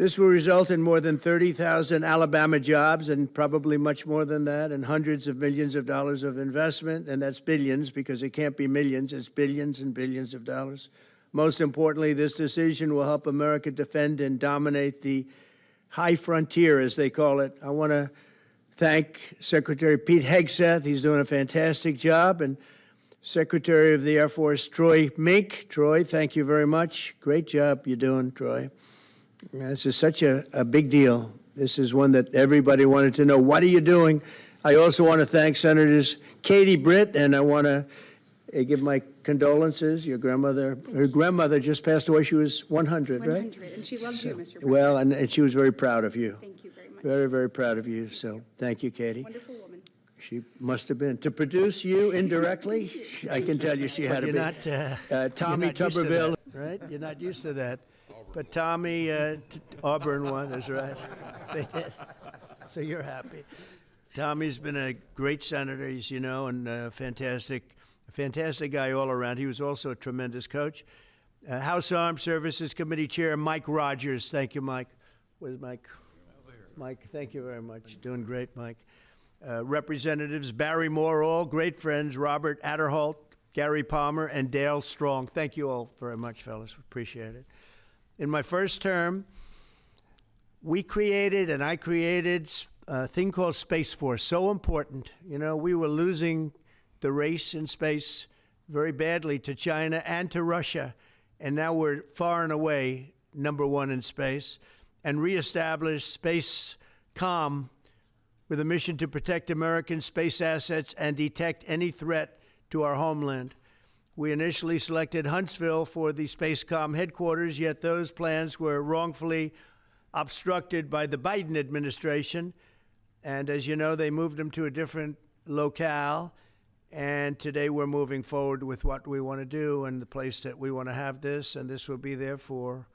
This will result in more than 30,000 Alabama jobs and probably much more than that, and hundreds of millions of dollars of investment, and that's billions because it can't be millions, it's billions and billions of dollars. Most importantly, this decision will help America defend and dominate the high frontier, as they call it. I want to thank Secretary Pete Hegseth. He's doing a fantastic job. And Secretary of the Air Force Troy Mink. Troy, thank you very much. Great job you're doing, Troy. This is such a big deal. This is one that everybody wanted to know. What are you doing? I also want to thank Senators Katie Britt, and I want to give my condolences. Your grandmother, her grandmother just passed away. She was 100, right? 100, and she loves you, Mr. President. Well, and she was very proud of you. Thank you very much. Very, very proud of you. So thank you, Katie. Wonderful woman. She must have been. To produce you indirectly, I can tell you she had to be. Tommy Tuberville, right? You're not used to that. But Tommy, Auburn won, that's right. They did. So you're happy. Tommy's been a great senator, as you know, and a fantastic guy all around. He was also a tremendous coach. House Armed Services Committee Chair Mike Rogers. Thank you, Mike. Where's Mike? Mike, thank you very much. Doing great, Mike. Representatives Barry Morall, great friends, Robert Adderholt, Gary Palmer, and Dale Strong. Thank you all very much, fellas. Appreciate it. In my first term, I created a thing called Space Force, so important. You know, we were losing the race in space very badly to China and to Russia, and now we're far and away #1 in space, and reestablished SpaceCom with a mission to protect American space assets and detect any threat to our homeland. We initially selected Huntsville for the SpaceCom headquarters, yet those plans were wrongfully obstructed by the Biden administration. And as you know, they moved them to a different locale. And today we're moving forward with what we want to do and the place that we want to have this. And this will be there for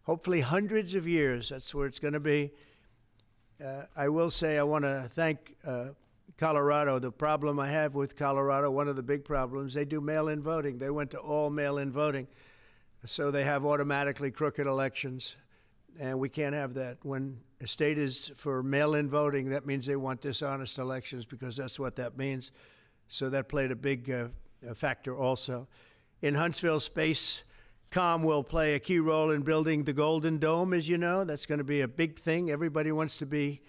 hopefully hundreds of years. That's where it's going to be. I will say I want to thank Colorado. The problem I have with Colorado, one of the big problems, they do mail-in voting. They went to all mail-in voting. So they have automatically crooked elections. And we can't have that. When a state is for mail-in voting, that means they want dishonest elections because that's what that means. So that played a big factor also. In Huntsville, SpaceCom will play a key role in building the Golden Dome, as you know. That's going to be a big thing. Everybody wants to be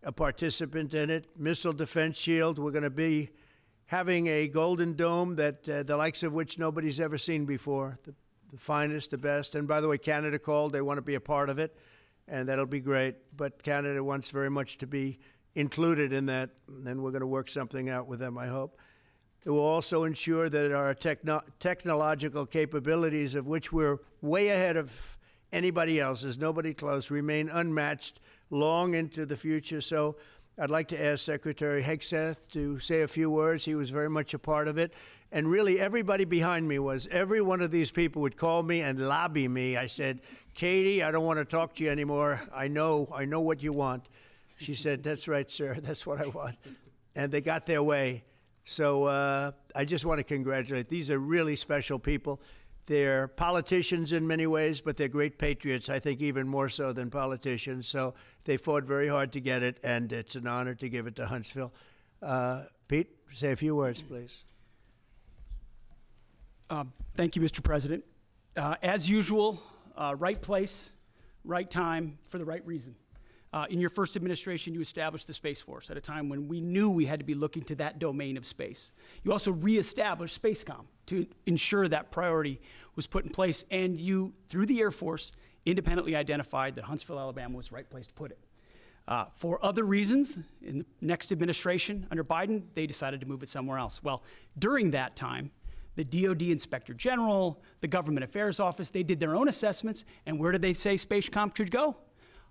a participant in it. Missile Defense Shield, we're going to be having a Golden Dome that the likes of which nobody's ever seen before. The finest, the best. And by the way, Canada called. They want to be a part of it, and that'll be great. But Canada wants very much to be included in that, and we're going to work something out with them, I hope. It will also ensure that our technological capabilities, of which we're way ahead of anybody else, there's nobody close, remain unmatched long into the future. So I'd like to ask Secretary Hegseth to say a few words. He was very much a part of it. And really, everybody behind me was. Every one of these people would call me and lobby me. I said, Katie, I don't want to talk to you anymore. I know what you want. She said, that's right, sir. That's what I want. And they got their way. So I just want to congratulate. These are really special people. They're politicians in many ways, but they're great patriots, I think even more so than politicians. So they fought very hard to get it, and it's an honor to give it to Huntsville. Pete, say a few words, please. Thank you, Mr. President. As usual, right place, right time, for the right reason. In your first administration, you established the Space Force at a time when we knew we had to be looking to that domain of space. You also reestablished SpaceCom to ensure that priority was put in place, and you, through the Air Force, independently identified that Huntsville, Alabama was the right place to put it. For other reasons, in the next administration under Biden, they decided to move it somewhere else. Well, during that time, the DoD Inspector General, the Government Affairs Office, they did their own assessments, and where did they say SpaceCom should go?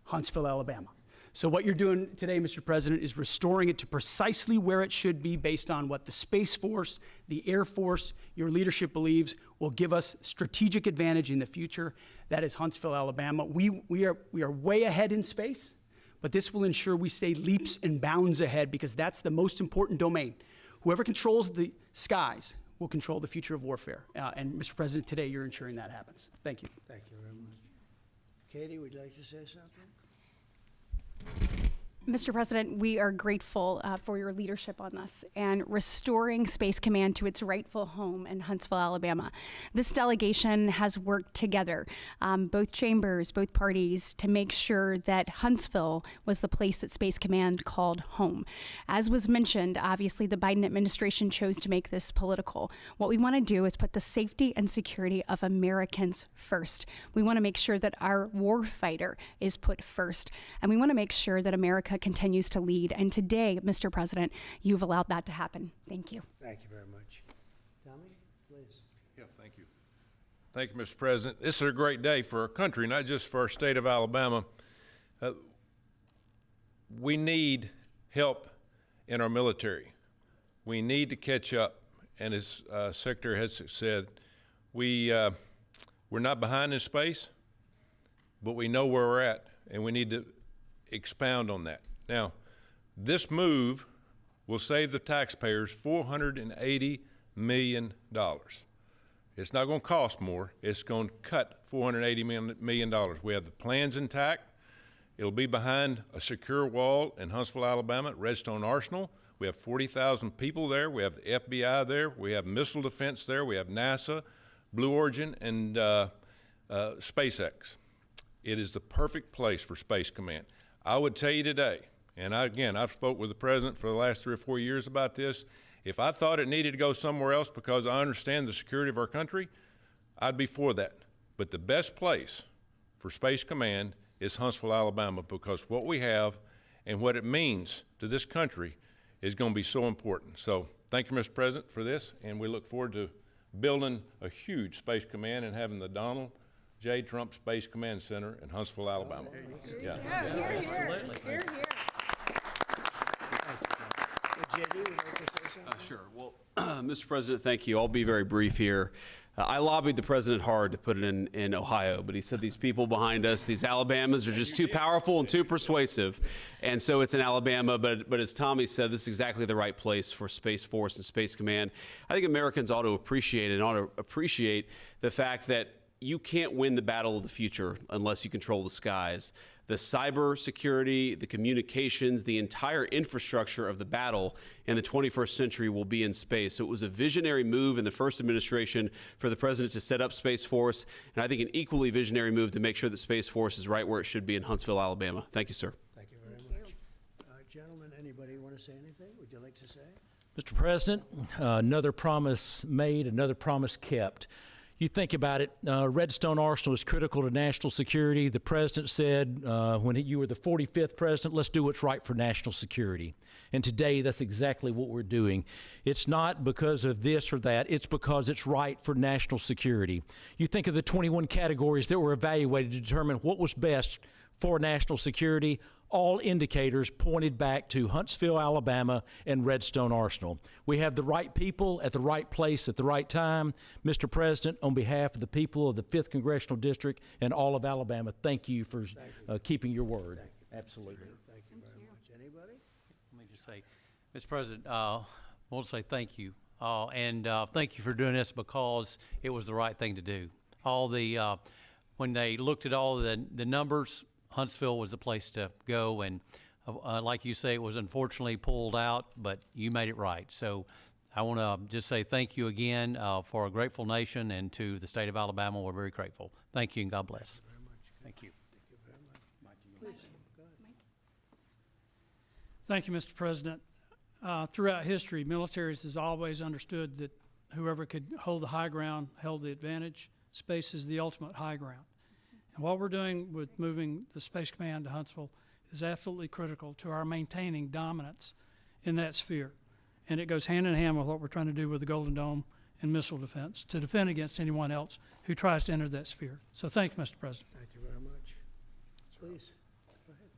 Huntsville, Alabama. So what you're doing today, Mr. President, is restoring it to precisely where it should be based on what the Space Force, the Air Force, your leadership believes will give us strategic advantage in the future. That is Huntsville, Alabama. We are way ahead in space, but this will ensure we stay leaps and bounds ahead because that's the most important domain. Whoever controls the skies will control the future of warfare. And Mr. President, today you're ensuring that happens. Thank you. Thank you very much. Katie, would you like to say something? Mr. President, we are grateful for your leadership on this and restoring Space Command to its rightful home in Huntsville, Alabama. This delegation has worked together, both chambers, both parties, to make sure that Huntsville was the place that Space Command called home. As was mentioned, obviously the Biden administration chose to make this political. What we want to do is put the safety and security of Americans first. We want to make sure that our warfighter is put first, and we want to make sure that America continues to lead. And today, Mr. President, you've allowed that to happen. Thank you. Thank you very much. Tommy, please. Yeah, thank you. Thank you, Mr. President. This is a great day for our country, not just for our state of Alabama. We need help in our military. We need to catch up. And as Secretary Hegseth said, we're not behind in space, but we know where we're at, and we need to expound on that. Now, this move will save the taxpayers $480 million. It's not going to cost more. It's going to cut $480 million. We have the plans intact. It'll be behind a secure wall in Huntsville, Alabama at Redstone Arsenal. We have 40,000 people there. We have the FBI there. We have missile defense there. We have NASA, Blue Origin, and SpaceX. It is the perfect place for Space Command. I would tell you today, and I've spoke with the President for the last 3 or 4 years about this, if I thought it needed to go somewhere else because I understand the security of our country, I'd be for that. But the best place for Space Command is Huntsville, Alabama, because what we have and what it means to this country is going to be so important. So thank you, Mr. President, for this, and we look forward to building a huge Space Command and having the Donald J. Trump Space Command Center in Huntsville, Alabama. Hear, hear. Hear, hear. JD, would you like to say something? Sure. Well, Mr. President, thank you. I'll be very brief here. I lobbied the president hard to put it in Ohio, but he said these people behind us, these Alabamas, are just too powerful and too persuasive, and so it's in Alabama. But as Tommy said, this is exactly the right place for Space Force and Space Command. I think Americans ought to appreciate the fact that you can't win the battle of the future unless you control the skies. The cyber security, the communications, the entire infrastructure of the battle in the 21st century will be in space. So it was a visionary move in the first administration for the president to set up Space Force, and I think an equally visionary move to make sure that Space Force is right where it should be in Huntsville, Alabama. Thank you, sir. Thank you very much. Gentlemen, anybody want to say anything? Would you like to say? Mr. President, another promise made, another promise kept. You think about it, Redstone Arsenal is critical to national security. The president said when you were the 45th president, let's do what's right for national security. And today, that's exactly what we're doing. It's not because of this or that. It's because it's right for national security. You think of the 21 categories that were evaluated to determine what was best for national security. All indicators pointed back to Huntsville, Alabama, and Redstone Arsenal. We have the right people at the right place at the right time. Mr. President, on behalf of the people of the 5th Congressional District and all of Alabama, thank you for keeping your word. Absolutely. Thank you very much. Anybody? Let me just say, Mr. President, I want to say thank you. And thank you for doing this because it was the right thing to do. When they looked at all the numbers, Huntsville was the place to go, and like you say, it was unfortunately pulled out, but you made it right. So I want to just say thank you again for a grateful nation, and to the state of Alabama, we're very grateful. Thank you, and God bless. Thank you. Thank you very much. Please, go ahead. Thank you, Mr. President. Throughout history, militaries has always understood that whoever could hold the high ground held the advantage. Space is the ultimate high ground. And what we're doing with moving the Space Command to Huntsville is absolutely critical to our maintaining dominance in that sphere. And it goes hand in hand with what we're trying to do with the Golden Dome and missile defense to defend against anyone else who tries to enter that sphere. So thank you, Mr. President. Thank you very much. Please, go ahead.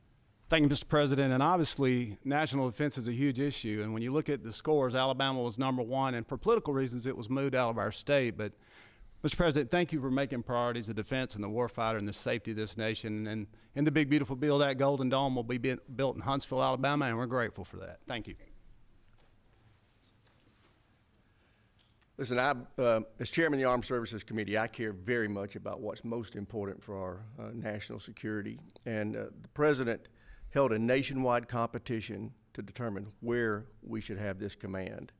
Thank you, Mr. President. And obviously, national defense is a huge issue. And when you look at the scores, Alabama was #1. And for political reasons, it was moved out of our state. But Mr. President, thank you for making priorities the defense and the warfighter and the safety of this nation. And in the big, beautiful bill, that Golden Dome will be built in Huntsville, Alabama, and we're grateful for that. Thank you. Listen, as chairman of the Armed Services Committee, I care very much about what's most important for our national security. And the president held a nationwide competition to determine where we should have this command.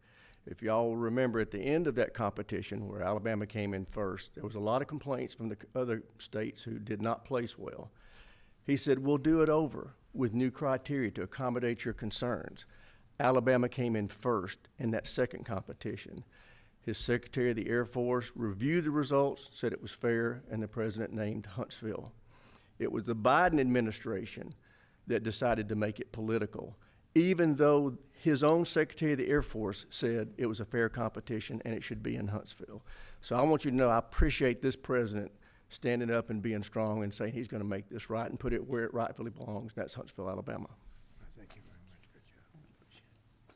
If y'all remember, at the end of that competition, where Alabama came in first, there was a lot of complaints from the other states who did not place well. He said, we'll do it over with new criteria to accommodate your concerns. Alabama came in first in that second competition. His Secretary of the Air Force reviewed the results, said it was fair, and the president named Huntsville. It was the Biden administration that decided to make it political, even though his own Secretary of the Air Force said it was a fair competition and it should be in Huntsville. So I want you to know I appreciate this president standing up and being strong and saying he's going to make this right and put it where it rightfully belongs, and that's Huntsville, Alabama. Thank you very much. Good job. Appreciate it.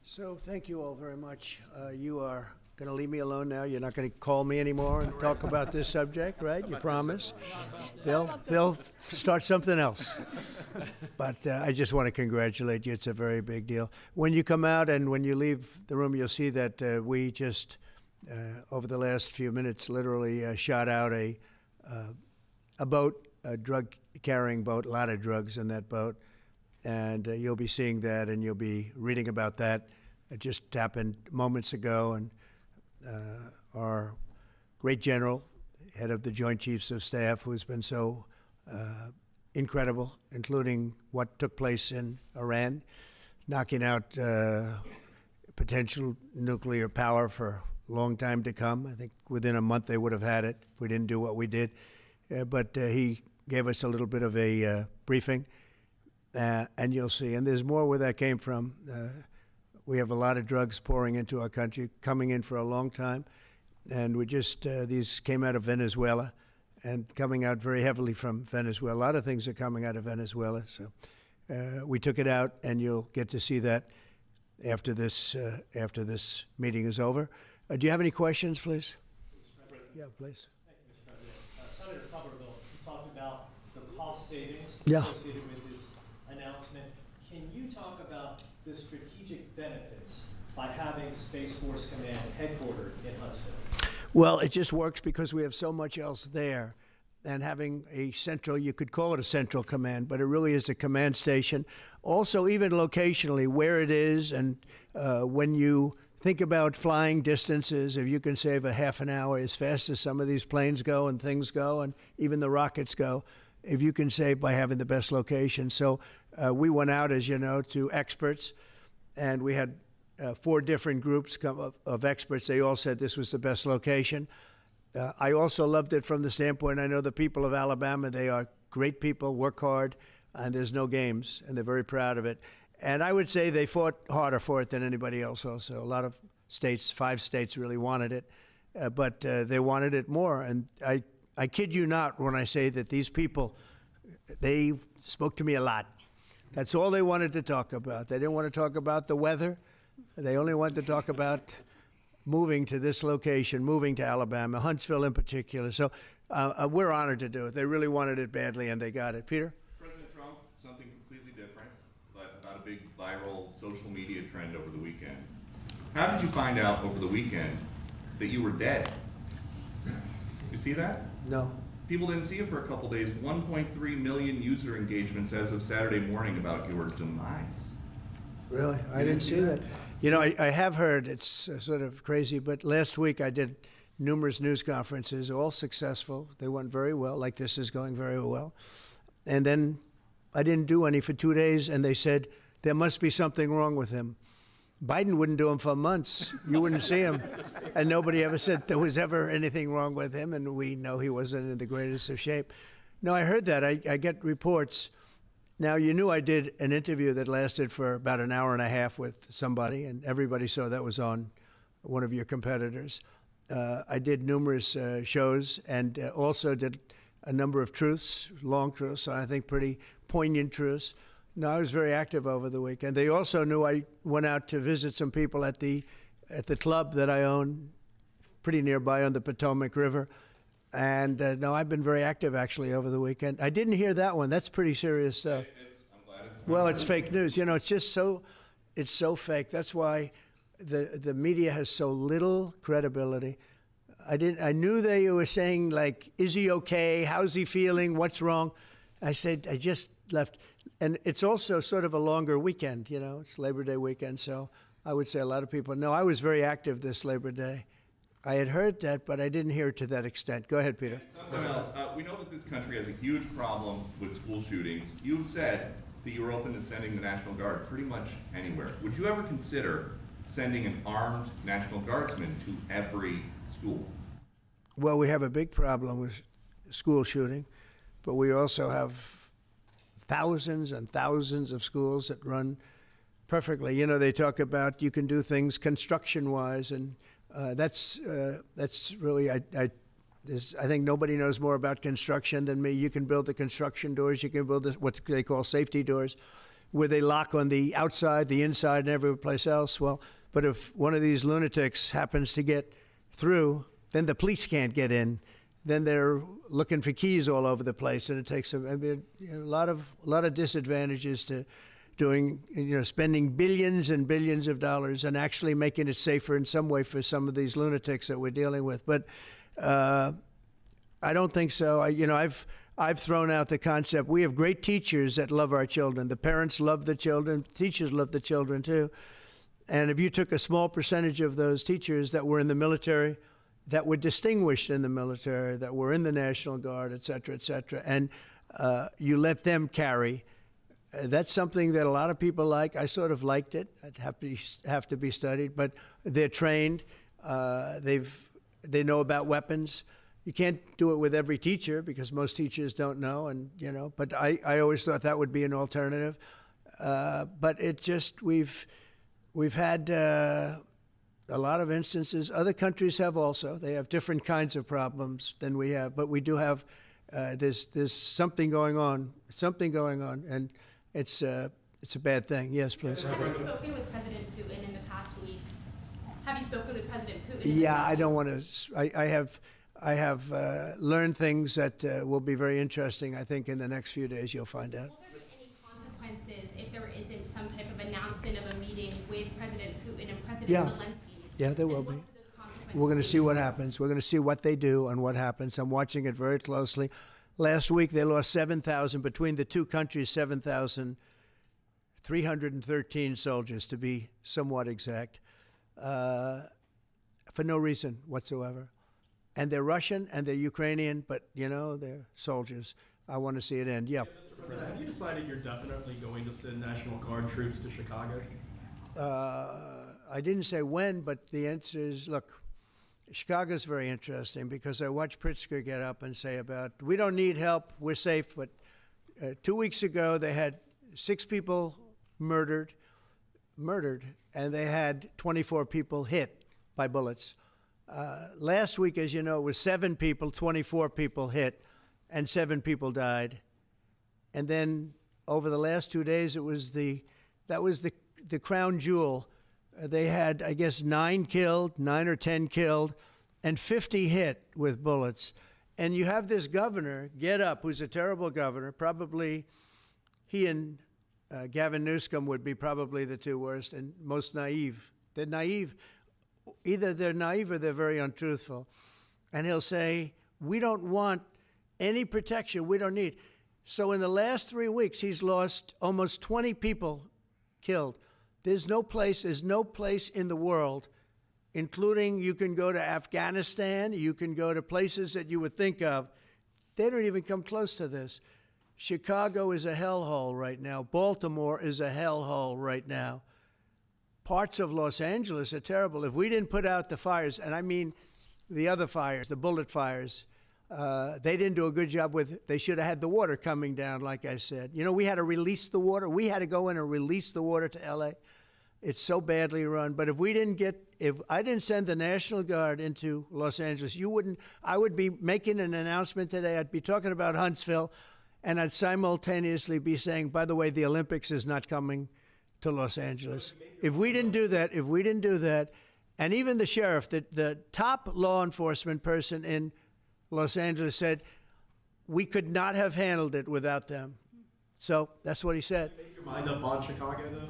So thank you all very much. You are going to leave me alone now. You're not going to call me anymore and talk about this subject, right? You promise? They'll start something else. But I just want to congratulate you. It's a very big deal. When you come out and when you leave the room, you'll see that we just, over the last few minutes, literally shot out a boat, a drug-carrying boat, a lot of drugs in that boat. And you'll be seeing that and you'll be reading about that. It just happened moments ago, and our great general, head of the Joint Chiefs of Staff, who's been so incredible, including what took place in Iran, knocking out potential nuclear power for a long time to come. I think within a month they would have had it if we didn't do what we did. But he gave us a little bit of a briefing, and you'll see. And there's more where that came from. We have a lot of drugs pouring into our country, coming in for a long time. And we just, these came out of Venezuela and coming out very heavily from Venezuela. A lot of things are coming out of Venezuela. So we took it out, and you'll get to see that after this meeting is over. Do you have any questions, please? Yeah, please. Thank you, Mr. President. Senator Tuberville, you talked about the cost savings associated with this announcement. Can you talk about the strategic benefits by having Space Force Command headquartered in Huntsville? Well, it just works because we have so much else there. And having a central, you could call it a central command, but it really is a command station. Also, even locationally, where it is, and when you think about flying distances, if you can save a half an hour as fast as some of these planes go and things go, and even the rockets go, if you can save by having the best location. So we went out, as you know, to experts, and we had 4 different groups of experts. They all said this was the best location. I also loved it from the standpoint, I know the people of Alabama, they are great people, work hard, and there's no games, and they're very proud of it. And I would say they fought harder for it than anybody else also. A lot of states, 5 states really wanted it, but they wanted it more. And I kid you not when I say that these people, they spoke to me a lot. That's all they wanted to talk about. They didn't want to talk about the weather. They only wanted to talk about moving to this location, moving to Alabama, Huntsville in particular. So we're honored to do it. They really wanted it badly, and they got it. Peter? President Trump, something completely different, but about a big viral social media trend over the weekend. How did you find out over the weekend that you were dead? You see that? No. People didn't see it for a couple days. 1.3 million user engagements as of Saturday morning about your demise. Really? I didn't see that. You know, I have heard, it's sort of crazy, but last week I did numerous news conferences, all successful. They went very well, like this is going very well. And then I didn't do any for 2 days, and they said, there must be something wrong with him. Biden wouldn't do them for months. You wouldn't see him. And nobody ever said there was ever anything wrong with him, and we know he wasn't in the greatest of shape. No, I heard that. I get reports. Now, you knew I did an interview that lasted for about an hour and a half with somebody, and everybody saw that was on one of your competitors. I did numerous shows and also did a number of truths, long truths, I think pretty poignant truths. No, I was very active over the weekend. They also knew I went out to visit some people at the club that I own, pretty nearby on the Potomac River. And no, I've been very active actually over the weekend. I didn't hear that one. That's pretty serious stuff. I'm glad it's Well, it's fake news. You know, it's just so fake. That's why the media has so little credibility. I knew they were saying, like, is he okay? How's he feeling? What's wrong? I said, I just left. And it's also sort of a longer weekend, you know, it's Labor Day weekend. So I would say a lot of people know. I was very active this Labor Day. I had heard that, but I didn't hear it to that extent. Go ahead, Peter. Something else. We know that this country has a huge problem with school shootings. You've said that you're open to sending the National Guard pretty much anywhere. Would you ever consider sending an armed National Guardsman to every school? Well, we have a big problem with school shooting, but we also have thousands and thousands of schools that run perfectly. You know, they talk about you can do things construction-wise, and that's really, I think nobody knows more about construction than me. You can build the construction doors, you can build what they call safety doors, where they lock on the outside, the inside, and every place else. Well, but if one of these lunatics happens to get through, then the police can't get in. Then they're looking for keys all over the place, and it takes a lot of disadvantages to doing, you know, spending billions and billions of dollars and actually making it safer in some way for some of these lunatics that we're dealing with. But I don't think so. I've thrown out the concept. We have great teachers that love our children. The parents love the children. Teachers love the children too. And if you took a small percentage of those teachers that were in the military, that were distinguished in the military, that were in the National Guard, et cetera, and you let them carry, that's something that a lot of people like. I sort of liked it. I'd have to be studied, but they're trained. They know about weapons. You can't do it with every teacher because most teachers don't know, and you know. But I always thought that would be an alternative. But it just we've had a lot of instances. Other countries have also. They have different kinds of problems than we have, but we do have. There's something going on. And it's a bad thing. Yes, please. Have you spoken with President Putin in the past week? Have you spoken with President Putin? Yeah, I don't want to. I have learned things that will be very interesting. I think in the next few days you'll find out. Will there be any consequences if there isn't some type of announcement of a meeting with President Putin and President Zelensky? Yeah, there will be. We're going to see what happens. We're going to see what they do and what happens. I'm watching it very closely. Last week, they lost 7,000, between the two countries, 7,313 soldiers, to be somewhat exact, for no reason whatsoever. And they're Russian and they're Ukrainian, but, you know, they're soldiers. I want to see it end. Yeah. Mr. President, have you decided you're definitely going to send National Guard troops to Chicago? I didn't say when, but the answer is, look, Chicago's very interesting because I watched Pritzker get up and say about, we don't need help, we're safe. But 2 weeks ago, they had 6 people murdered, and they had 24 people hit by bullets. Last week, as you know, it was 7 people, 24 people hit, and 7 people died. And then over the last 2 days, that was the crown jewel. They had, I guess, 9 or 10 killed, and 50 hit with bullets. And you have this governor get up, who's a terrible governor. Probably he and Gavin Newsom would be probably the 2 worst and most naive. They're naive. Either they're naive or they're very untruthful. And he'll say, we don't want any protection. We don't need. So in the last 3 weeks, he's lost almost 20 people killed. There's no place in the world, including you can go to Afghanistan, you can go to places that you would think of. They don't even come close to this. Chicago is a hellhole right now. Baltimore is a hellhole right now. Parts of Los Angeles are terrible. If we didn't put out the fires, and I mean the other fires, the bullet fires, they didn't do a good job with, they should have had the water coming down, like I said. You know, we had to release the water. We had to go in and release the water to LA. It's so badly run. But if I didn't send the National Guard into Los Angeles, I would be making an announcement today. I'd be talking about Huntsville, and I'd simultaneously be saying, by the way, the Olympics is not coming to Los Angeles. If we didn't do that, and even the sheriff, the top law enforcement person in Los Angeles said, we could not have handled it without them. So that's what he said. Make your mind up on Chicago, though?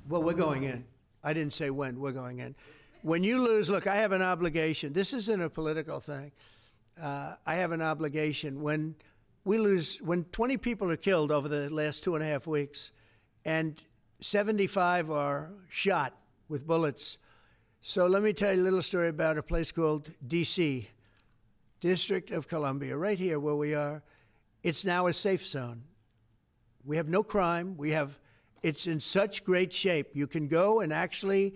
Well, we're going in. I didn't say when we're going in. When you lose, look, I have an obligation. This isn't a political thing. I have an obligation. When we lose, when 20 people are killed over the last 2.5 weeks, and 75 are shot with bullets. So let me tell you a little story about a place called D.C., District of Columbia, right here where we are. It's now a safe zone. We have no crime. It's in such great shape. You can go and actually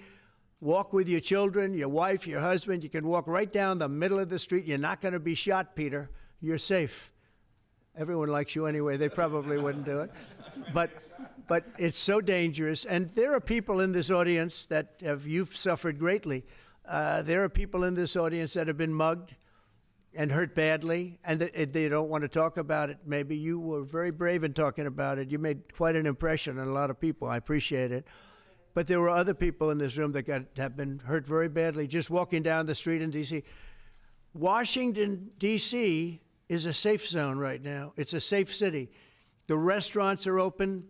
walk with your children, your wife, your husband. You can walk right down the middle of the street. You're not going to be shot, Peter. You're safe. Everyone likes you anyway. They probably wouldn't do it. But it's so dangerous. And there are people in this audience that you've suffered greatly. There are people in this audience that have been mugged and hurt badly, and they don't want to talk about it. Maybe you were very brave in talking about it. You made quite an impression on a lot of people. I appreciate it. But there were other people in this room that have been hurt very badly just walking down the street in D.C. Washington, D.C. is a safe zone right now. It's a safe city. The restaurants are open.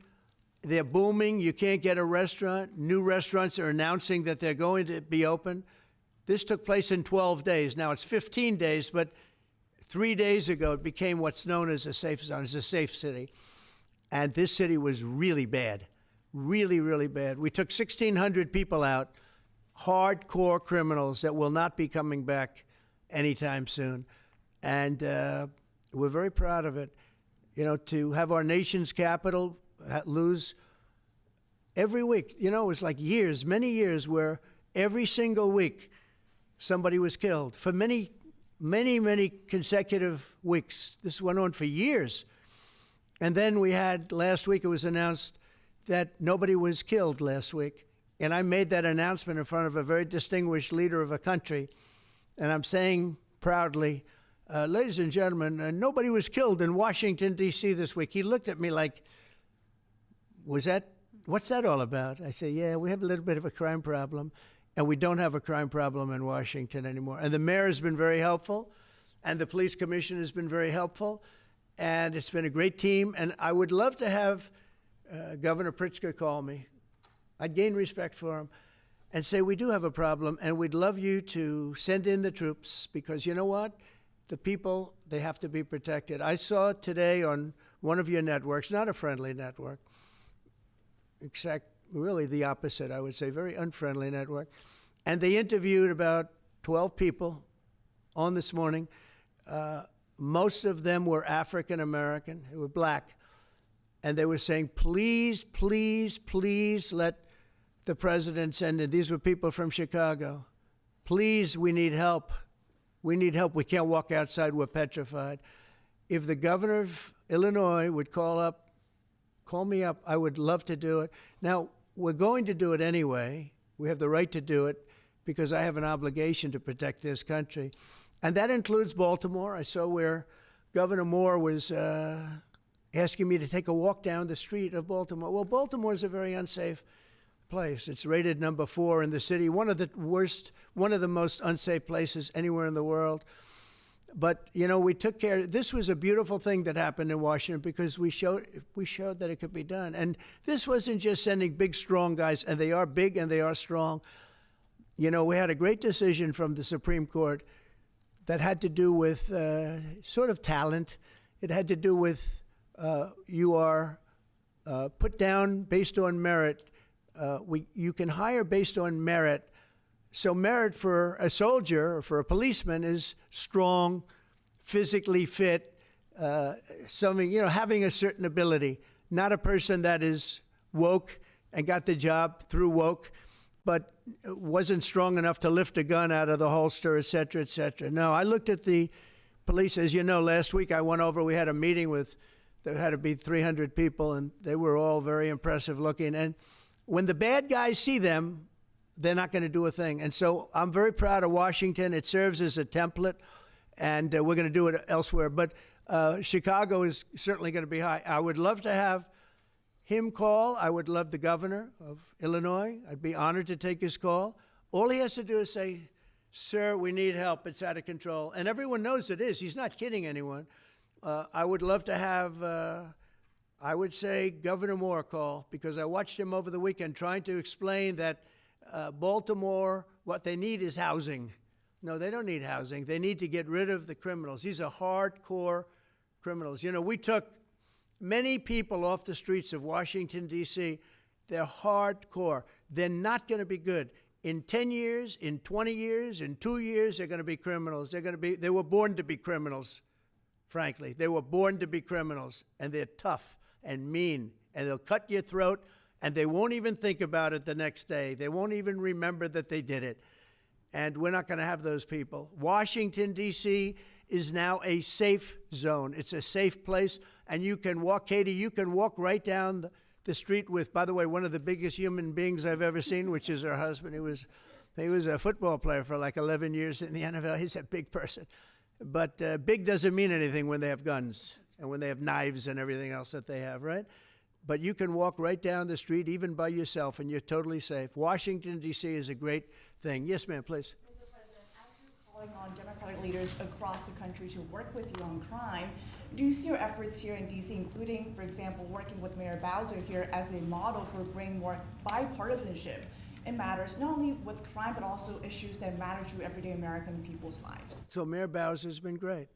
They're booming. You can't get a restaurant. New restaurants are announcing that they're going to be open. This took place in 12 days. Now it's 15 days, but 3 days ago it became what's known as a safe zone. It's a safe city. And this city was really bad, really, really bad. We took 1,600 people out, hardcore criminals that will not be coming back anytime soon. And we're very proud of it. You know, to have our nation's capital lose every week. You know, it was like years, many years, where every single week somebody was killed for many, many, many consecutive weeks. This went on for years. And then we had, last week it was announced that nobody was killed last week. And I made that announcement in front of a very distinguished leader of a country. And I'm saying proudly, ladies and gentlemen, nobody was killed in Washington, D.C. this week. He looked at me like, what's that all about? I say, yeah, we have a little bit of a crime problem. And we don't have a crime problem in Washington anymore. And the mayor has been very helpful, and the police commission has been very helpful, and it's been a great team. And I would love to have Governor Pritzker call me. I'd gain respect for him and say, we do have a problem, and we'd love you to send in the troops, because you know what? The people, they have to be protected. I saw today on one of your networks, not a friendly network, except really the opposite, I would say, very unfriendly network. And they interviewed about 12 people on this morning. Most of them were African American, they were black. And they were saying, please, please, please let the president send in. These were people from Chicago. Please, we need help. We need help. We can't walk outside, we're petrified. If the governor of Illinois would call me up, I would love to do it. Now, we're going to do it anyway. We have the right to do it because I have an obligation to protect this country. And that includes Baltimore. I saw where Governor Moore was asking me to take a walk down the street of Baltimore. Well, Baltimore is a very unsafe place. It's rated number 4 in the city, one of the most unsafe places anywhere in the world. But, you know, we took care. This was a beautiful thing that happened in Washington because we showed that it could be done. And this wasn't just sending big, strong guys, and they are big and they are strong. You know, we had a great decision from the Supreme Court that had to do with sort of talent. It had to do with you are put down based on merit. You can hire based on merit. So merit for a soldier or for a policeman is strong, physically fit, having a certain ability, not a person that is woke and got the job through woke, but wasn't strong enough to lift a gun out of the holster, et cetera, et cetera. No, I looked at the police. As you know, last week I went over, we had a meeting there had to be 300 people, and they were all very impressive looking. And when the bad guys see them, they're not going to do a thing. And so I'm very proud of Washington. It serves as a template, and we're going to do it elsewhere. But Chicago is certainly going to be high. I would love to have him call. I would love the governor of Illinois. I'd be honored to take his call. All he has to do is say, sir, we need help. It's out of control. And everyone knows it is. He's not kidding anyone. I would love to have, I would say, Governor Moore call, because I watched him over the weekend trying to explain that Baltimore, what they need is housing. No, they don't need housing. They need to get rid of the criminals. These are hardcore criminals. You know, we took many people off the streets of Washington, D.C. They're hardcore. They're not going to be good. In 10 years, in 20 years, in 2 years, they're going to be criminals. They were born to be criminals, frankly. They were born to be criminals, and they're tough and mean, and they'll cut your throat, and they won't even think about it the next day. They won't even remember that they did it. And we're not going to have those people. Washington, D.C. is now a safe zone. It's a safe place, and you can walk, Katie, you can walk right down the street with, by the way, one of the biggest human beings I've ever seen, which is her husband. He was a football player for like 11 years in the NFL. He's a big person. But big doesn't mean anything when they have guns and when they have knives and everything else that they have, right? But you can walk right down the street, even by yourself, and you're totally safe. Washington, D.C. is a great thing. Yes, ma'am, please. Mr. President, as you're calling on Democratic leaders across the country to work with you on crime, do you see your efforts here in D.C., including, for example, working with Mayor Bowser here as a model for bringing more bipartisanship in matters not only with crime, but also issues that matter to everyday American people's lives? So Mayor Bowser's been great.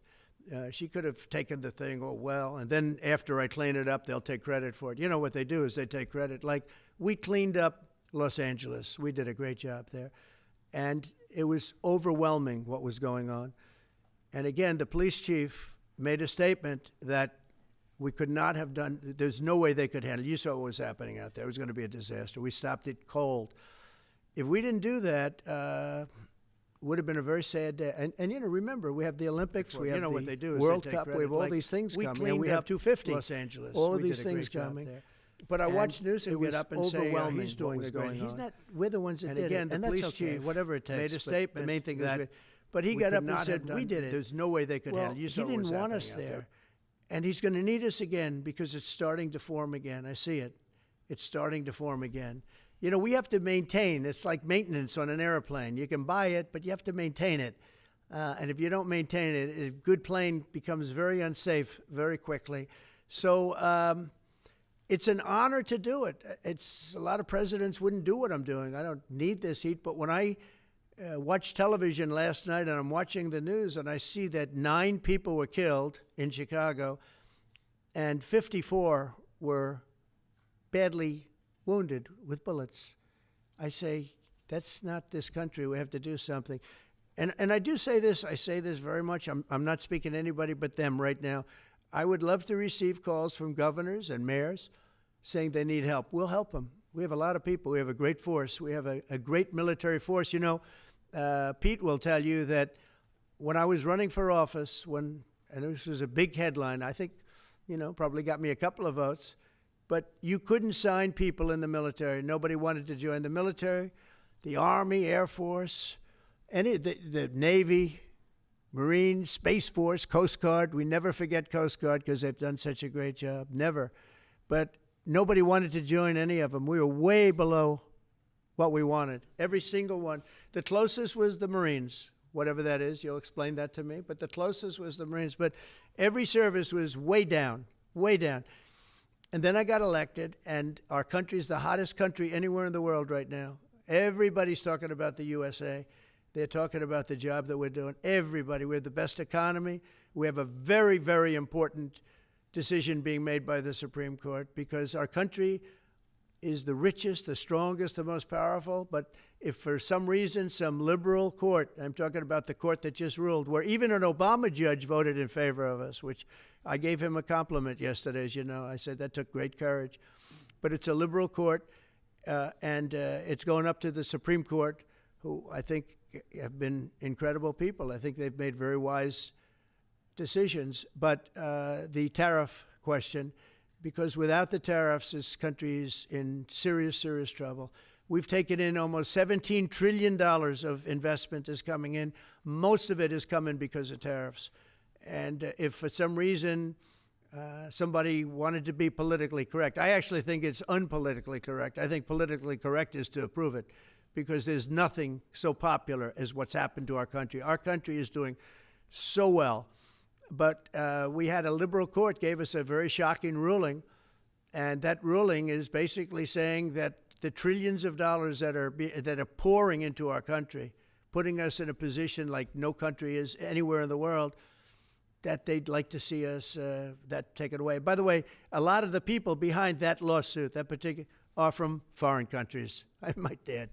She could have taken the thing, oh, well, and then after I clean it up, they'll take credit for it. You know what they do is they take credit. Like, we cleaned up Los Angeles. We did a great job there. And it was overwhelming what was going on. And again, the police chief made a statement that we could not have done, there's no way they could handle it. You saw what was happening out there. It was going to be a disaster. We stopped it cold. If we didn't do that, would have been a very sad day. And you know, remember, we have the Olympics, we have what they do is World they take Cup, we credit. have all Like, these things we coming. cleaned And we up have 250. Los Angeles. All of We these did a great things job coming. there. But I And watched Newsom it get was up and say, overwhelming he's doing what was the great. going He's on. not, we're the ones that And did again, it. the And that's police okay, chief whatever it takes. made a But statement the main thing that is, but he we got could up and not said, have done- we did it. There's no way they could Well, handle it. You he saw what didn't was want us happening out there. And he's going to need us again because it's starting to form again. I see it. It's starting to form again. You know, we have to maintain. It's like maintenance on an airplane. You can buy it, but you have to maintain it. And if you don't maintain it, a good plane becomes very unsafe very quickly. So it's an honor to do it. It's a lot of presidents wouldn't do what I'm doing. I don't need this heat. But when I watched television last night and I'm watching the news and I see that 9 people were killed in Chicago and 54 were badly wounded with bullets, I say, that's not this country. We have to do something. And I do say this, I say this very much. I'm not speaking to anybody but them right now. I would love to receive calls from governors and mayors saying they need help. We'll help them. We have a lot of people. We have a great force. We have a great military force. You know, Pete will tell you that when I was running for office, and this was a big headline, I think, you know, probably got me a couple of votes, but you couldn't sign people in the military. Nobody wanted to join the military, the Army, Air Force, the Navy, Marines, Space Force, Coast Guard. We never forget Coast Guard because they've done such a great job. Never. But nobody wanted to join any of them. We were way below what we wanted. Every single one. The closest was the Marines, whatever that is. You'll explain that to me. But the closest was the Marines. But every service was way down, way down. And then I got elected, and our country's the hottest country anywhere in the world right now. Everybody's talking about the USA. They're talking about the job that we're doing. Everybody. We have the best economy. We have a very, very important decision being made by the Supreme Court because our country is the richest, the strongest, the most powerful. But if for some reason some liberal court, I'm talking about the court that just ruled, where even an Obama judge voted in favor of us, which I gave him a compliment yesterday, as you know. I said that took great courage. But it's a liberal court, and it's going up to the Supreme Court, who I think have been incredible people. I think they've made very wise decisions. But the tariff question, because without the tariffs, this country is in serious, serious trouble. We've taken in almost $17 trillion of investment is coming in. Most of it is coming because of tariffs. And if for some reason somebody wanted to be politically correct, I actually think it's unpolitically correct. I think politically correct is to approve it because there's nothing so popular as what's happened to our country. Our country is doing so well. But we had a liberal court gave us a very shocking ruling. And that ruling is basically saying that the trillions of dollars that are pouring into our country, putting us in a position like no country is anywhere in the world, that they'd like to see us that taken away. By the way, a lot of the people behind that lawsuit, that particular, are from foreign countries, I might add.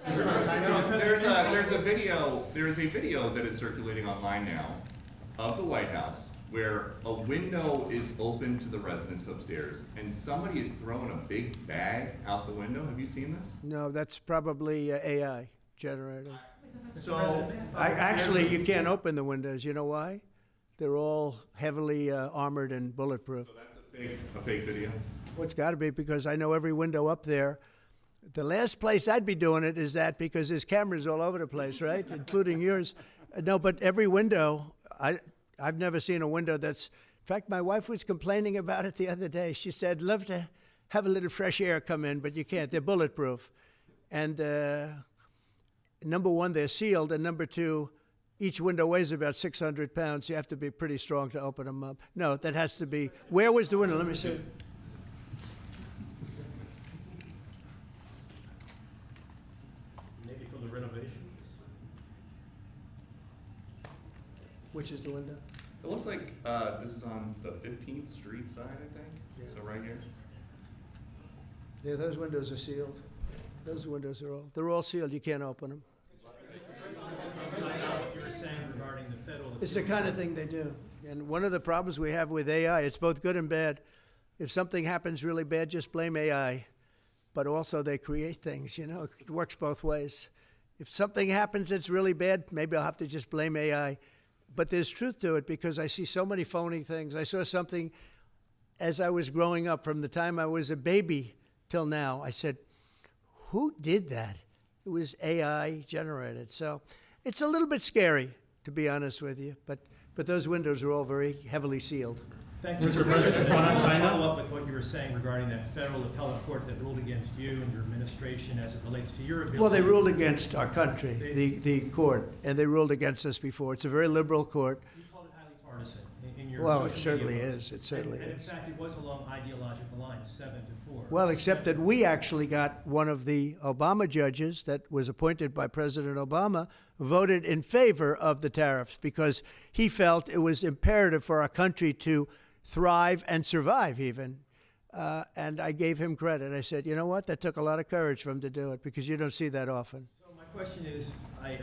There's a video that is circulating online now of the White House where a window is open to the residents upstairs and somebody is throwing a big bag out the window. Have you seen this? No, that's probably AI generated. So Actually, you can't open the windows. You know why? They're all heavily armored and bulletproof. So that's a fake video? Well, it's got to be, because I know every window up there. The last place I'd be doing it is that, because there's cameras all over the place, right? Including yours. No, but every window, I've never seen a window that's, in fact, my wife was complaining about it the other day. She said, love to have a little fresh air come in, but you can't. They're bulletproof. And number one, they're sealed. And number two, each window weighs about 600 pounds. You have to be pretty strong to open them up. No, that has to be, where was the window? Let me see. Maybe from the renovations? Which is the window? It looks like this is on the 15th Street side, I think. Yeah. So right here. Yeah, those windows are sealed. Those windows are they're all sealed. You can't open them. What you were saying regarding the federal. It's the kind of thing they do. And one of the problems we have with AI, it's both good and bad. If something happens really bad, just blame AI. But also they create things, you know, it works both ways. If something happens that's really bad, maybe I'll have to just blame AI. But there's truth to it, because I see so many phony things. I saw something as I was growing up, from the time I was a baby till now. I said, who did that? It was AI generated. So it's a little bit scary, to be honest with you. But those windows are all very heavily sealed. Thank you, Mr. President. Just want to follow up with what you were saying regarding that federal appellate court that ruled against you and your administration as it relates to your ability. Well, they ruled against our country, the court, and they ruled against us before. It's a very liberal court. You called it highly partisan in your Well, social it certainly media posts. is. It certainly and is. in fact, it was along ideological lines, 7-4. Well, except that we actually got one of the Obama judges that was appointed by President Obama voted in favor of the tariffs, because he felt it was imperative for our country to thrive and survive even. And I gave him credit. I said, you know what? That took a lot of courage for him to do it, because you don't see that often. So my question is, I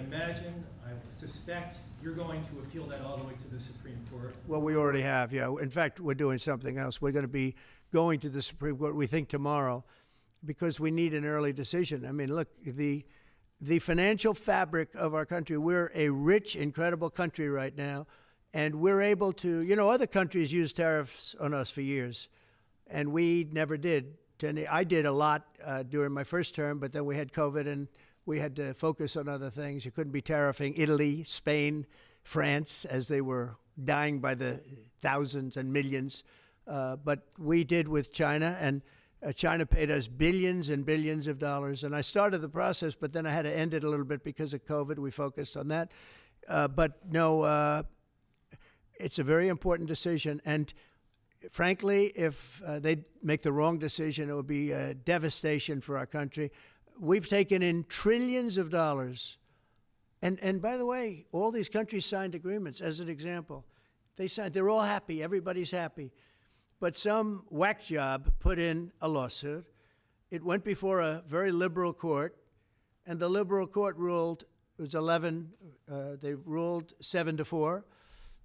suspect you're going to appeal that all the way to the Supreme Court. Well, we already have, yeah. In fact, we're doing something else. We're going to be going to the Supreme Court, we think, tomorrow, because we need an early decision. I mean, look, the financial fabric of our country, we're a rich, incredible country right now. And we're able to, you know, other countries use tariffs on us for years, and we never did. I did a lot during my first term, but then we had COVID and we had to focus on other things. You couldn't be tariffing Italy, Spain, France, as they were dying by the thousands and millions. But we did with China, and China paid us billions and billions of dollars. And I started the process, but then I had to end it a little bit because of COVID. We focused on that. But no, it's a very important decision, and frankly, if they make the wrong decision, it would be a devastation for our country. We've taken in trillions of dollars, and by the way, all these countries signed agreements. As an example, they're all happy, everybody's happy, but some whack job put in a lawsuit. It went before a very liberal court, and the liberal court ruled, it was 11, they ruled 7-4.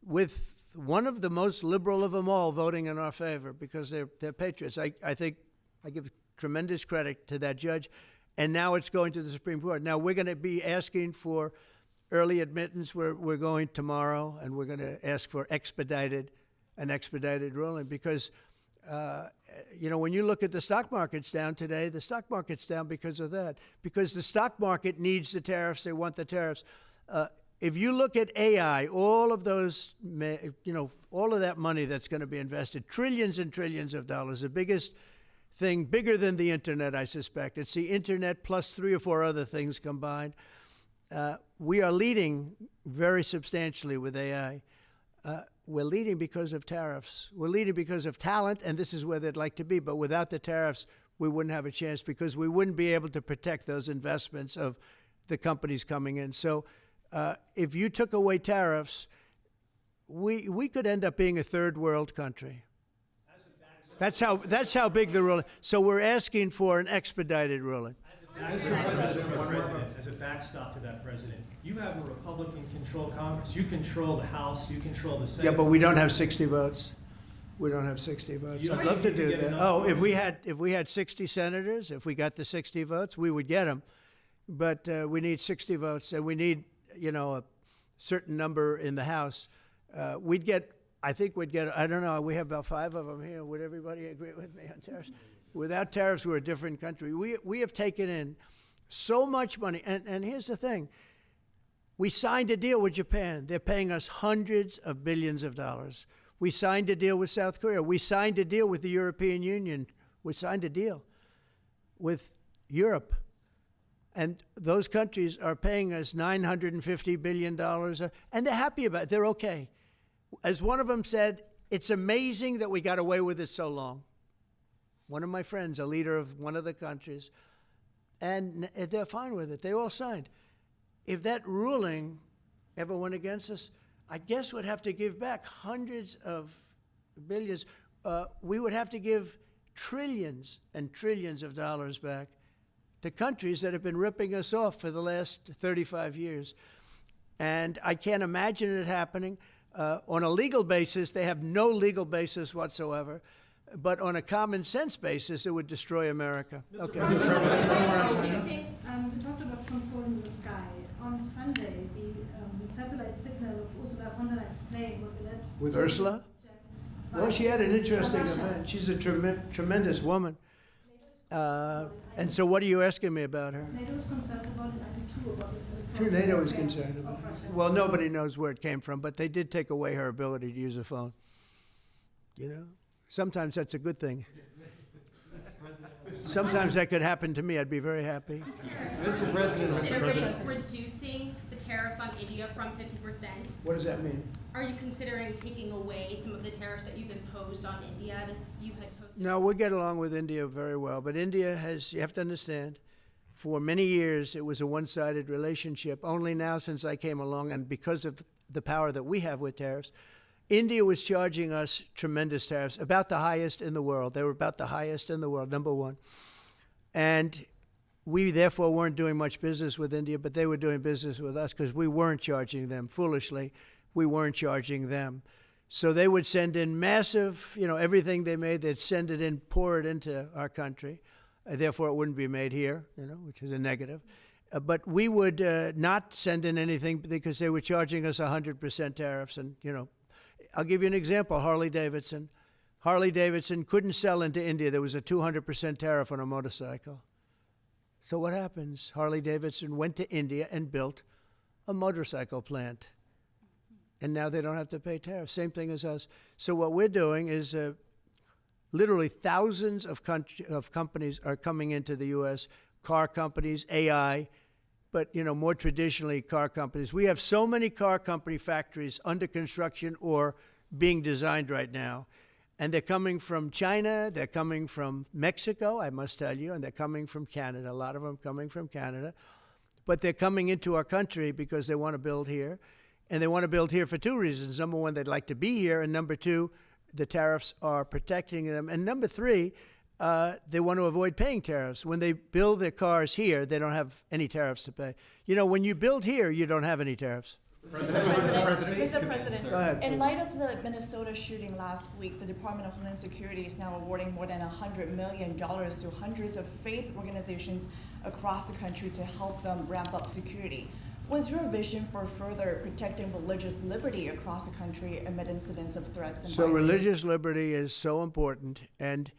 With one of the most liberal of them all voting in our favor, because they're patriots. I think I give tremendous credit to that judge. And now it's going to the Supreme Court. Now we're going to be asking for early admittance. We're going tomorrow, and we're going to ask for an expedited ruling, because you know, when you look at the stock market's down today, the stock market's down because of that. Because the stock market needs the tariffs. They want the tariffs. If you look at AI, all of those, you know, all of that money that's going to be invested, trillions and trillions of dollars, the biggest thing, bigger than the internet, I suspect. It's the internet plus 3 or 4 other things combined. We are leading very substantially with AI. We're leading because of tariffs. We're leading because of talent, and this is where they'd like to be. But without the tariffs, we wouldn't have a chance because we wouldn't be able to protect those investments of the companies coming in. So if you took away tariffs, we could end up being a third world country. That's how big the ruling. So we're asking for an expedited ruling. As a backstop to that, President, you have a Republican-controlled Congress. You control the House. You control the Senate. Yeah, but we don't have 60 votes. We don't have 60 votes. You I'd don't love to think you do could get that. enough Oh, if votes? we had 60 senators, if we got the 60 votes, we would get them. But we need 60 votes, and we need, a certain number in the House. I think we'd get, I don't know, we have about 5 of them here. Would everybody agree with me on tariffs? Without tariffs, we're a different country. We have taken in so much money. And here's the thing. We signed a deal with Japan. They're paying us hundreds of billions of dollars. We signed a deal with South Korea. We signed a deal with the European Union. We signed a deal with Europe. And those countries are paying us $950 billion. And they're happy about it. They're okay. As one of them said, it's amazing that we got away with it so long. One of my friends, a leader of one of the countries, and they're fine with it. They all signed. If that ruling ever went against us, I guess we'd have to give back hundreds of billions. We would have to give trillions and trillions of dollars back to countries that have been ripping us off for the last 35 years. And I can't imagine it happening. On a legal basis, they have no legal basis whatsoever. But on a common sense basis, it would destroy America. Okay. We talked about controlling the sky. On Sunday, the satellite signal of Ursula von der Leyen's plane was alleged. With Ursula? Well, she had an interesting event. She's a tremendous woman. And so what are you asking me about her? NATO is concerned about it, I do too, about this. Sure, NATO is concerned about it. Well, nobody knows where it came from, but they did take away her ability to use a phone. Sometimes that's a good thing. Sometimes that could happen to me. I'd be very happy. Mr. President, reducing the tariffs on India from 50%. What does that mean? Are you considering taking away some of the tariffs that you've imposed on India? You had posted. No, we get along with India very well, but India has, you have to understand, for many years it was a one-sided relationship. Only now since I came along, and because of the power that we have with tariffs, India was charging us tremendous tariffs, about the highest in the world. They were about the highest in the world, number one. And we therefore weren't doing much business with India, but they were doing business with us because we weren't charging them. Foolishly, we weren't charging them. So they would send in massive, everything they made, they'd send it in, pour it into our country. Therefore, it wouldn't be made here, which is a negative. But we would not send in anything because they were charging us 100% tariffs. And, I'll give you an example, Harley Davidson. Harley Davidson couldn't sell into India. There was a 200% tariff on a motorcycle. So what happens? Harley Davidson went to India and built a motorcycle plant. And now they don't have to pay tariffs. Same thing as us. So what we're doing is literally thousands of companies are coming into the U.S., car companies, AI, but, more traditionally, car companies. We have so many car company factories under construction or being designed right now. And they're coming from China, they're coming from Mexico, I must tell you, and they're coming from Canada, a lot of them coming from Canada. But they're coming into our country because they want to build here. And they want to build here for two reasons. Number one, they'd like to be here. And number two, the tariffs are protecting them. And number three, they want to avoid paying tariffs. When they build their cars here, they don't have any tariffs to pay. When you build here, you don't have any tariffs. Mr. President, Go ahead, in please. light of the Minnesota shooting last week, the Department of Homeland Security is now awarding more than $100 million to hundreds of faith organizations across the country to help them ramp up security. What's your vision for further protecting religious liberty across the country amid incidents of threats and So violence? religious liberty is so important, and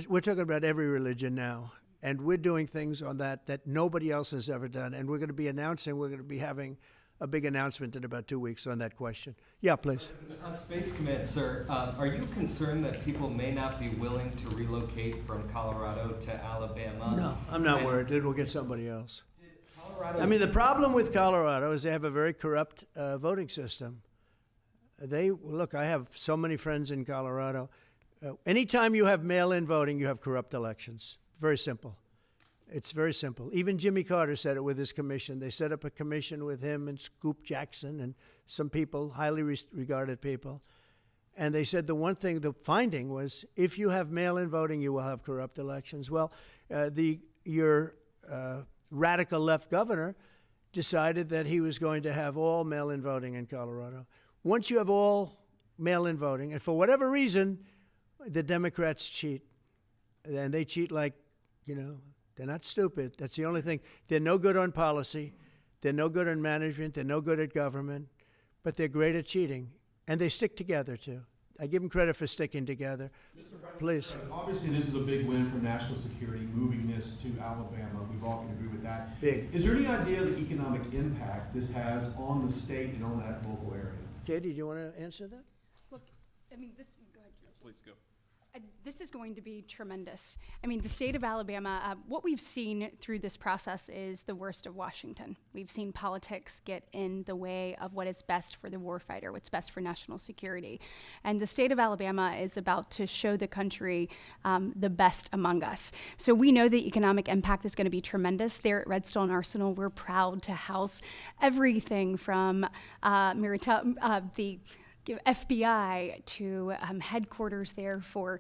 we're talking about every religion now, and we're doing things on that nobody else has ever done, and we're going to be having a big announcement in about 2 weeks on that question. Yeah, please. On Space Command, sir, are you concerned that people may not be willing to relocate from Colorado to Alabama? No, I'm not worried. It will get somebody else. The problem with Colorado is they have a very corrupt voting system. I have so many friends in Colorado. Anytime you have mail-in voting, you have corrupt elections. Very simple. It's very simple. Even Jimmy Carter said it with his commission. They set up a commission with him and Scoop Jackson and some people, highly regarded people. And they said the one thing, the finding was, if you have mail-in voting, you will have corrupt elections. Well, your radical left governor decided that he was going to have all mail-in voting in Colorado. Once you have all mail-in voting, and for whatever reason, the Democrats cheat. And they cheat like, they're not stupid. That's the only thing. They're no good on policy. They're no good on management. They're no good at government. But they're great at cheating. And they stick together, too. I give them credit for sticking together. Mr. President, Please. Obviously, this is a big win for national security, moving this to Alabama. We've all can agree with that. Big. Is there any idea of the economic impact this has on the state and on that local area? Katie, do you want to answer that? Look, I mean, go ahead. Please go. This is going to be tremendous. I mean, the state of Alabama, what we've seen through this process is the worst of Washington. We've seen politics get in the way of what is best for the warfighter, what's best for national security. And the state of Alabama is about to show the country the best among us. So we know the economic impact is going to be tremendous. There at Redstone Arsenal, we're proud to house everything from the FBI to headquarters there for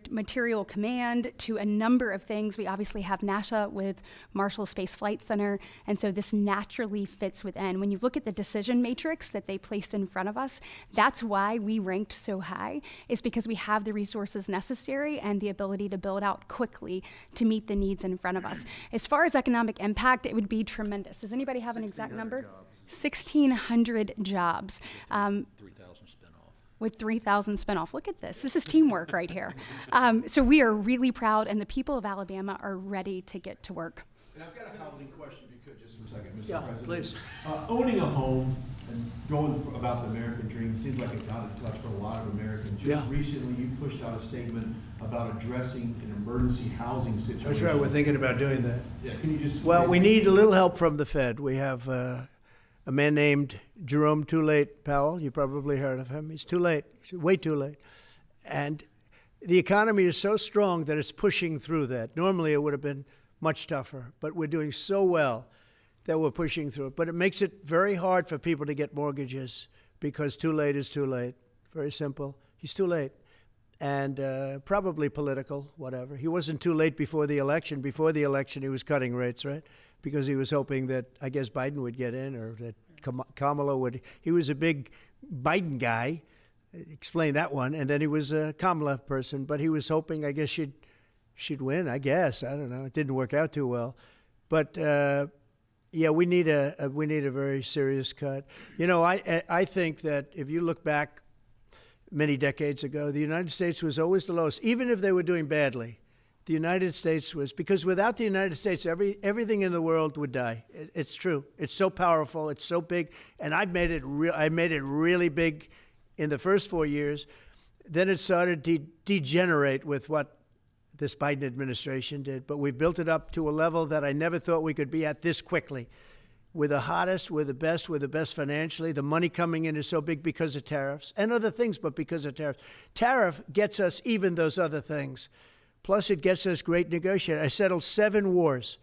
material command to a number of things. We obviously have NASA with Marshall Space Flight Center, and so this naturally fits within. When you look at the decision matrix that they placed in front of us, that's why we ranked so high, is because we have the resources necessary and the ability to build out quickly to meet the needs in front of us. As far as economic impact, it would be tremendous. Does anybody have an exact number? 1,600 jobs. 3,000 spinoff. With 3,000 spinoff. Look at this. This is teamwork right here. So we are really proud, and the people of Alabama are ready to get to work. And I've got a housing question, if you could, just for a second, Mr. Yeah, President. please. Owning a home and going about the American dream seems like it's out of touch for a lot of Americans. Just recently, you pushed out a statement about addressing an emergency housing situation. That's right. We're thinking about doing that. Yeah, can you just... Well, we need a little help from the Fed. We have a man named Jerome Too Late Powell. You probably heard of him. He's too late. He's way too late. And the economy is so strong that it's pushing through that. Normally, it would have been much tougher, but we're doing so well that we're pushing through it. But it makes it very hard for people to get mortgages because too late is too late. Very simple. He's too late. And probably political, whatever. He wasn't too late before the election. Before the election, he was cutting rates, right? Because he was hoping that, I guess, Biden would get in or that Kamala would. He was a big Biden guy. Explain that one. And then he was a Kamala person. But he was hoping, I guess, she'd win, I guess. I don't know. It didn't work out too well. But, yeah, we need a very serious cut. You know, I think that if you look back many decades ago, the United States was always the lowest, even if they were doing badly. The United States was, because without the United States, everything in the world would die. It's true. It's so powerful. It's so big. And I made it really big in the first 4 years. Then it started to degenerate with what this Biden administration did. But we've built it up to a level that I never thought we could be at this quickly. We're the hottest, we're the best financially. The money coming in is so big because of tariffs and other things, but because of tariffs. Tariff gets us even those other things. Plus, it gets us great negotiators. I settled 7 wars,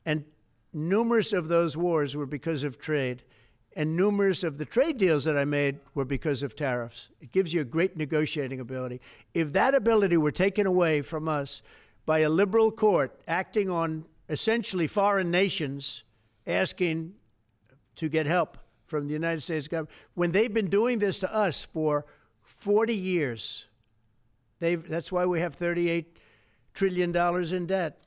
and numerous of those wars were because of trade, and numerous of the trade deals that I made were because of tariffs. It gives you a great negotiating ability. If that ability were taken away from us by a liberal court acting on essentially foreign nations asking to get help from the United States government, when they've been doing this to us for 40 years, that's why we have $38 trillion in debt.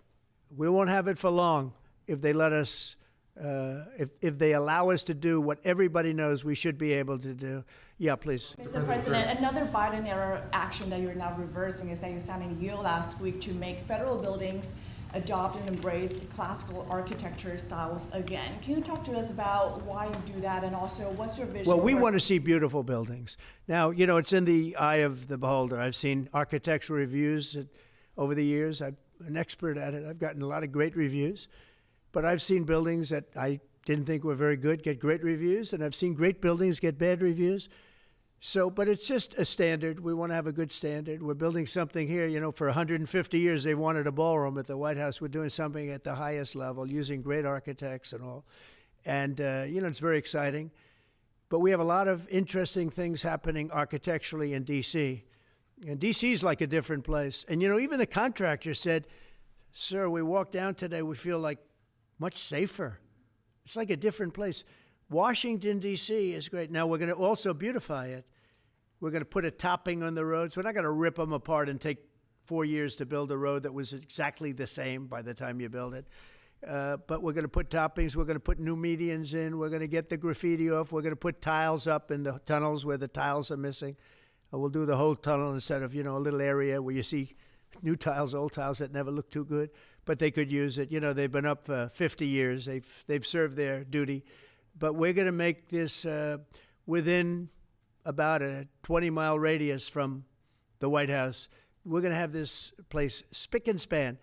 We won't have it for long if they let us, if they allow us to do what everybody knows we should be able to do. Yeah, please. Mr. President, another Biden-era action that you're now reversing is that you signed a deal last week to make federal buildings adopt and embrace classical architecture styles again. Can you talk to us about why you do that, and also what's your vision? Well, we want to see beautiful buildings. Now, you know, it's in the eye of the beholder. I've seen architectural reviews over the years. I'm an expert at it. I've gotten a lot of great reviews. But I've seen buildings that I didn't think were very good get great reviews, and I've seen great buildings get bad reviews. So, but it's just a standard. We want to have a good standard. We're building something here. You know, for 150 years, they wanted a ballroom at the White House. We're doing something at the highest level, using great architects and all. And, you know, it's very exciting. But we have a lot of interesting things happening architecturally in D.C. And D.C. is like a different place. And, you know, even the contractor said, sir, we walked down today, we feel like much safer. It's like a different place. Washington, D.C. is great. Now, we're going to also beautify it. We're going to put a topping on the roads. We're not going to rip them apart and take 4 years to build a road that was exactly the same by the time you build it. But we're going to put toppings. We're going to put new medians in. We're going to get the graffiti off. We're going to put tiles up in the tunnels where the tiles are missing. We'll do the whole tunnel instead of, you know, a little area where you see new tiles, old tiles that never look too good. But they could use it. You know, they've been up for 50 years. They've served their duty. But we're going to make this within about a 20-mile radius from the White House. We're going to have this place spick and span.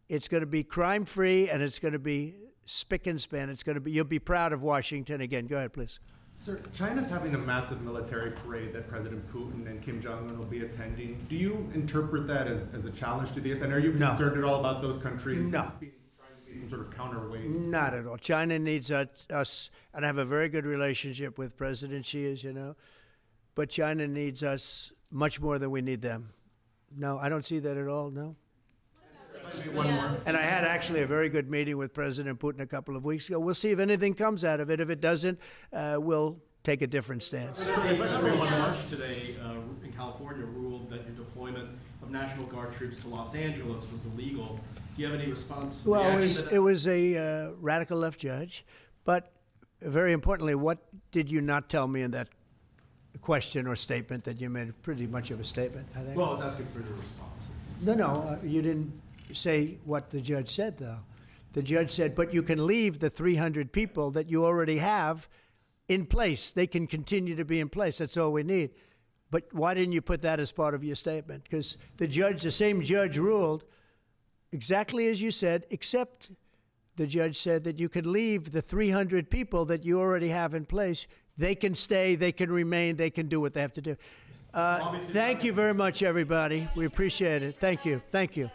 It's going to be crime-free, and it's going to be spick and span. It's going to be, you'll be proud of Washington again. Go ahead, please. Sir, China's having a massive military parade that President Putin and Kim Jong-un will be attending. Do you interpret that as a challenge to this? And are you concerned at all about those countries trying to be some sort of counterweight? Not at all. China needs us, and I have a very good relationship with President Xi, as you know, but China needs us much more than we need them. No, I don't see that at all, no. One more. And I had actually a very good meeting with President Putin a couple of weeks ago. We'll see if anything comes out of it. If it doesn't, we'll take a different stance. One March today in California ruled that your deployment of National Guard troops to Los Angeles was illegal. Do you have any response? Well, it was a radical left judge, but very importantly, what did you not tell me in that question or statement that you made? Pretty much of a statement, I think. Well, I was asking for your response. No, you didn't say what the judge said, though. The judge said, but you can leave the 300 people that you already have in place. They can continue to be in place. That's all we need. But why didn't you put that as part of your statement? Because the same judge ruled exactly as you said, except the judge said that you can leave the 300 people that you already have in place. They can stay, they can remain, they can do what they have to do. Thank you very much, everybody. We appreciate it. Thank you. Thank you.